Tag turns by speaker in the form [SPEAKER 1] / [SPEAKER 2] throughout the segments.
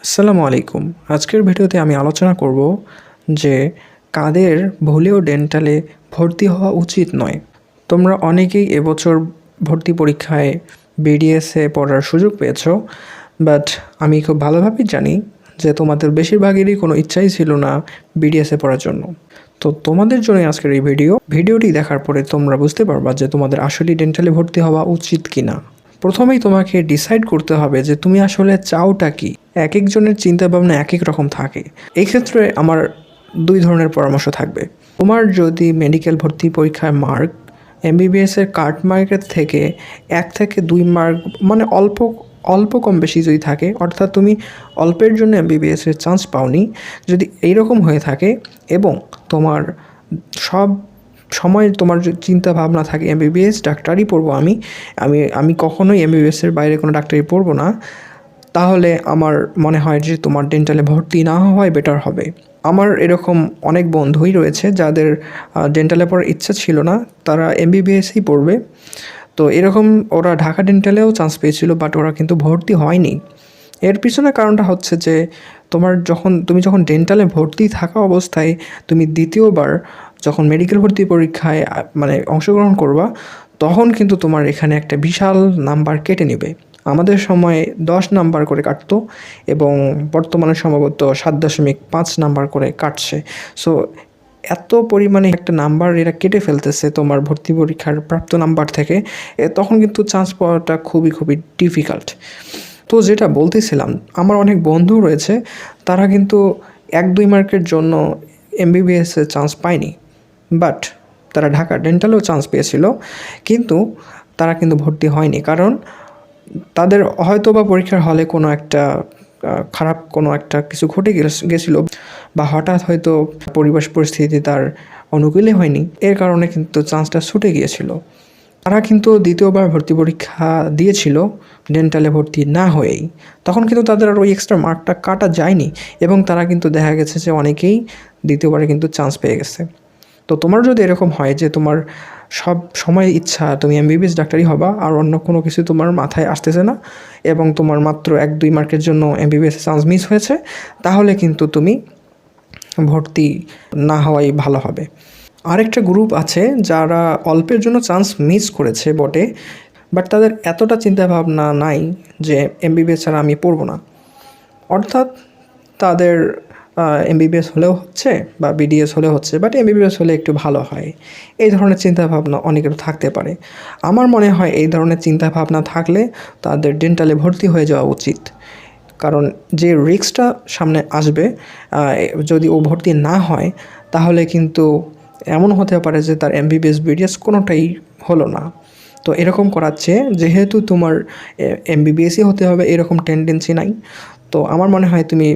[SPEAKER 1] আসসালামু আলাইকুম। আজকের ভিডিওতে আমি আলোচনা করব যে কাদের ভুলেও ডেন্টালে ভর্তি হওয়া উচিত নয়। তোমরা অনেকেই এবছর ভর্তি পরীক্ষায় বিডিএসে পড়ার সুযোগ পেয়েছো, বাট আমি খুব ভালোভাবেই জানি যে তোমাদের বেশিরভাগেরই কোনো ইচ্ছাই ছিল না বিডিএসে পড়ার জন্য। তো তোমাদের জন্য আজকের এই ভিডিওটি দেখার পরে তোমরা বুঝতে পারবা যে তোমাদের আসলেই ডেন্টালে ভর্তি হওয়া উচিত কিনা। প্রথমেই তোমাকে ডিসাইড করতে হবে যে তুমি আসলে চাওটা কি। এক একজনের চিন্তাভাবনা এক এক রকম থাকে। এই ক্ষেত্রে আমার দুই ধরনের পরামর্শ থাকবে। তোমার যদি মেডিকেল ভর্তি পরীক্ষায় মার্ক এমবিবিএসের কাট মার্কের থেকে 1 থেকে 2 মার্ক মানে অল্প অল্প কম বেশি যদি থাকে, অর্থাৎ তুমি অল্পের জন্য এমবিবিএসের চান্স পাওনি, যদি এইরকম হয়ে থাকে এবং তোমার সব সময় তোমার চিন্তা ভাবনা থাকে এমবিবিএস ডাক্তারই পড়বো আমি আমি আমি কখনোই এমবিবিএসের বাইরে কোনো ডাক্তারি পড়বো না, তাহলে আমার মনে হয় যে তোমার ডেন্টালে ভর্তি না হওয়াই বেটার হবে। আমার এরকম অনেক বন্ধুই রয়েছে যাদের ডেন্টালে পড়ার ইচ্ছা ছিল না, তারা এমবিবিএসই পড়বে। তো এরকম ওরা ঢাকা ডেন্টালেও চান্স পেয়েছিল, বাট ওরা কিন্তু ভর্তি হয়নি। এর পিছনে কারণটা হচ্ছে যে তুমি যখন ডেন্টালে ভর্তি থাকা অবস্থায় তুমি দ্বিতীয়বার যখন মেডিকেল ভর্তি পরীক্ষায় মানে অংশগ্রহণ করবা, তখন কিন্তু তোমার এখানে একটা বিশাল নাম্বার কেটে নেবে। আমাদের সময়ে 10 নাম্বার করে কাটতো এবং বর্তমানে সম্ভবত 7.5 নাম্বার করে কাটছে। সো এত পরিমাণে একটা নাম্বার এরা কেটে ফেলতেছে তোমার ভর্তি পরীক্ষার প্রাপ্ত নাম্বার থেকে, তখন কিন্তু চান্স পাওয়াটা খুবই খুবই ডিফিকাল্ট। তো যেটা বলতেছিলাম, আমার অনেক বন্ধু রয়েছে, তারা কিন্তু 1-2 মার্কের জন্য এমবিবিএসে চান্স পায়নি, বাট তারা ঢাকা ডেন্টালেও চান্স পেয়েছিল, কিন্তু তারা কিন্তু ভর্তি হয়নি। কারণ তাদের হয়তো বা পরীক্ষার হলে কোনো একটা খারাপ কোনো একটা কিছু ঘটে গেছিলো, বা হঠাৎ হয়তো পরিবেশ পরিস্থিতি তার অনুকূলে হয়নি, এর কারণে কিন্তু চান্সটা ছুটে গিয়েছিল। তারা কিন্তু দ্বিতীয়বার ভর্তি পরীক্ষা দিয়েছিল ডেন্টালে ভর্তি না হয়েই, তখন কিন্তু তাদের আর ওই এক্সট্রা মার্কটা কাটা যায়নি এবং তারা কিন্তু দেখা গেছে যে অনেকেই দ্বিতীয়বারে কিন্তু চান্স পেয়ে গেছে। তো তোমার যদি এরকম হয় যে তোমার সব সময় ইচ্ছা তুমি এমবিবিএস ডাক্তারি হবা, আর অন্য কোনো কিছু তোমার মাথায় আসতেছে না, এবং তোমার মাত্র 1-2 মার্কের জন্য এমবিবিএস চান্স মিস হয়েছে, তাহলে কিন্তু তুমি ভর্তি না হওয়াই ভালো হবে। আরেকটা গ্রুপ আছে যারা অল্পের জন্য চান্স মিস করেছে বটে, বাট তাদের এতটা চিন্তাভাবনা নাই যে এমবিবিএস ছাড়া আমি পড়বো না। অর্থাৎ তাদের এমবিবিএস হলেও হচ্ছে বা বিডিএস হলেও হচ্ছে, বাট এমবিবিএস হলে একটু ভালো হয়, এই ধরনের চিন্তাভাবনা অনেকের থাকতে পারে। আমার মনে হয় এই ধরনের চিন্তাভাবনা থাকলে তাদের ডেন্টালে ভর্তি হয়ে যাওয়া উচিত। কারণ যে রিস্কটা সামনে আসবে, যদি ও ভর্তি না হয়, তাহলে কিন্তু এমন হতে পারে যে তার এমবিবিএস বিডিএস কোনোটাই হলো না। তো এরকম করাচ্ছে, যেহেতু তোমার এমবিবিএসই হতে হবে এরকম টেন্ডেন্সি নাই, তো আমার মনে হয় তুমি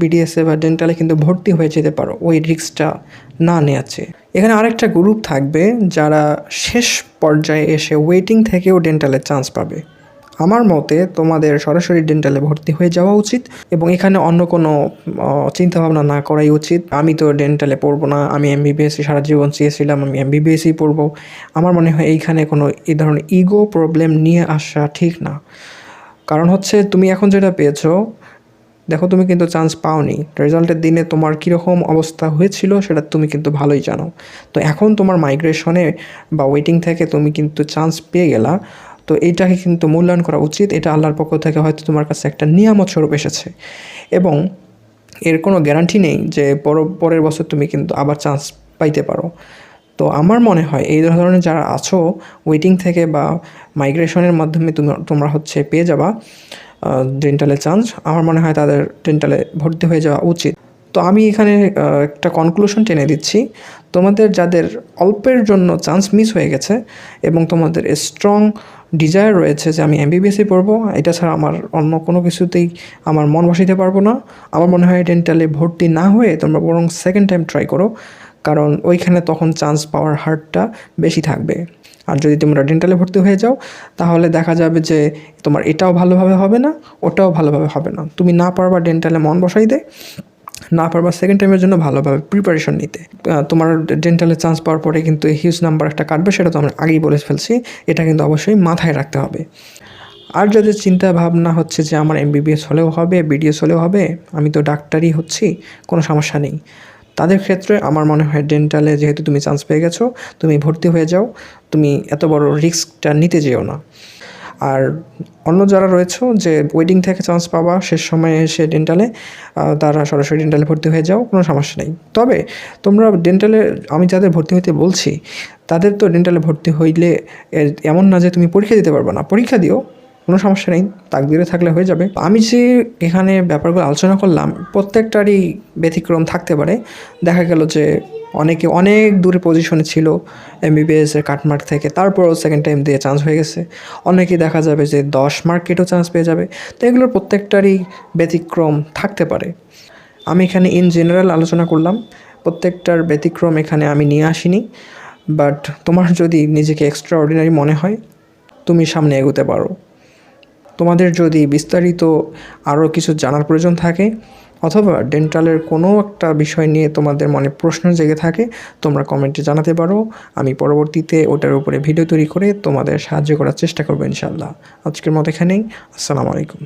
[SPEAKER 1] বিডিএসে বা ডেন্টালে কিন্তু ভর্তি হয়ে যেতে পারো ওই রিস্কটা না নেওয়াচ্ছে। এখানে আরেকটা গ্রুপ থাকবে যারা শেষ পর্যায়ে এসে ওয়েটিং থেকেও ডেন্টালের চান্স পাবে। আমার মতে তোমাদের সরাসরি ডেন্টালে ভর্তি হয়ে যাওয়া উচিত এবং এখানে অন্য কোনো চিন্তাভাবনা না করাই উচিত। আমি তো ডেন্টালে পড়বো না, আমি এমবিবিএসই সারা জীবন চেয়েছিলাম, আমি এমবিবিএসই পড়বো। আমার মনে হয় এইখানে কোনো এই ধরনের ইগো প্রবলেম নিয়ে আসা ঠিক না। কারণ হচ্ছে তুমি এখন যেটা পেয়েছো, দেখো তুমি কিন্তু চান্স পাওনি, রেজাল্টের দিনে তোমার কীরকম অবস্থা হয়েছিল সেটা তুমি কিন্তু ভালোই জানো। তো এখন তোমার মাইগ্রেশনে বা ওয়েটিং থেকে তুমি কিন্তু চান্স পেয়ে গেলা, তো এইটাকে কিন্তু মূল্যায়ন করা উচিত। এটা আল্লাহর পক্ষ থেকে হয়তো তোমার কাছে একটা নিয়ামত স্বরূপ এসেছে এবং এর কোনো গ্যারান্টি নেই যে পরের বছর তুমি কিন্তু আবার চান্স পাইতে পারো। তো আমার মনে হয় এই ধরনের যারা আছো ওয়েটিং থেকে বা মাইগ্রেশনের মাধ্যমে তোমরা হচ্ছে পেয়ে যাবা ডেন্টালে চান্স, আমার মনে হয় তাদের ডেন্টালে ভর্তি হয়ে যাওয়া উচিত। তো আমি এখানে একটা কনক্লুশন টেনে দিচ্ছি, তোমাদের যাদের অল্পের জন্য চান্স মিস হয়ে গেছে এবং তোমাদের স্ট্রং ডিজায়ার রয়েছে যে আমি এমবিবিএসই পড়বো, এটা ছাড়া আমার অন্য কোনো কিছুতেই আমার মন বসাইতে পারবো না, আমার মনে হয় ডেন্টালে ভর্তি না হয়ে তোমরা বরং সেকেন্ড টাইম ট্রাই করো, কারণ ওইখানে তখন চান্স পাওয়ার হারটা বেশি থাকবে। আর যদি তোমরা ডেন্টালে ভর্তি হয়ে যাও, তাহলে দেখা যাবে যে তোমার এটাও ভালোভাবে হবে না, ওটাও ভালোভাবে হবে না। তুমি না পারবা ডেন্টালে মন বসাইতে, না পারবা সেকেন্ড টাইমের জন্য ভালোভাবে প্রিপারেশন নিতে। তোমার ডেন্টালে চান্স পাওয়ার পরে কিন্তু হিউজ নাম্বার একটা কাটবে, সেটা তো আমরা আগেই বলে ফেলছি, এটা কিন্তু অবশ্যই মাথায় রাখতে হবে। আর যাদের চিন্তা ভাবনা হচ্ছে যে আমার এমবিবিএস হলেও হবে, বিডিএস হলেও হবে, আমি তো ডাক্তারই হচ্ছি, কোনো সমস্যা নেই, তাদের ক্ষেত্রে আমার মনে হয় ডেন্টালে যেহেতু তুমি চান্স পেয়ে গেছো, তুমি ভর্তি হয়ে যাও, তুমি এত বড় রিস্কটা নিতে যেও না। আর অন্য যারা রয়েছে যে ওয়েটিং থেকে চান্স পাবা শেষ সময়ে এসে ডেন্টালে, তারা সরাসরি ডেন্টালে ভর্তি হয়ে যাও, কোনো সমস্যা নেই। তবে তোমরা ডেন্টালে, আমি যাদের ভর্তি হইতে বলছি তাদের তো ডেন্টালে ভর্তি হইলে এমন না যে তুমি পরীক্ষা দিতে পারবে না, পরীক্ষা দিও, কোনো সমস্যা নেই, তাকদিরে থাকলে হয়ে যাবে। আমি যে এখানে ব্যাপারগুলো আলোচনা করলাম প্রত্যেকটারই ব্যতিক্রম থাকতে পারে। দেখা গেল যে অনেকে অনেক দূরে পজিশনে ছিল এমবিবিএসের কাটমার্ক থেকে, তারপরও সেকেন্ড টাইম দিয়ে চান্স হয়ে গেছে। অনেকে দেখা যাবে যে 10 মার্ক কেটেও চান্স পেয়ে যাবে। তো এগুলোর প্রত্যেকটারই ব্যতিক্রম থাকতে পারে। আমি এখানে ইন জেনারেল আলোচনা করলাম, প্রত্যেকটার ব্যতিক্রম এখানে আমি নিয়ে আসিনি। বাট তোমার যদি নিজেকে এক্সট্রা অর্ডিনারি মনে হয়, তুমি সামনে এগোতে পারো। তোমাদের যদি বিস্তারিত আরও কিছু জানার প্রয়োজন থাকে অথবা ডেন্টালের কোনো একটা বিষয় নিয়ে তোমাদের মনে প্রশ্ন জেগে থাকে, তোমরা কমেন্টে জানাতে পারো। আমি পরবর্তীতে ওটার উপরে ভিডিও তৈরি করে তোমাদের সাহায্য করার চেষ্টা করবো ইনশাআল্লাহ। আজকের মতো এখানেই। আসসালামু আলাইকুম।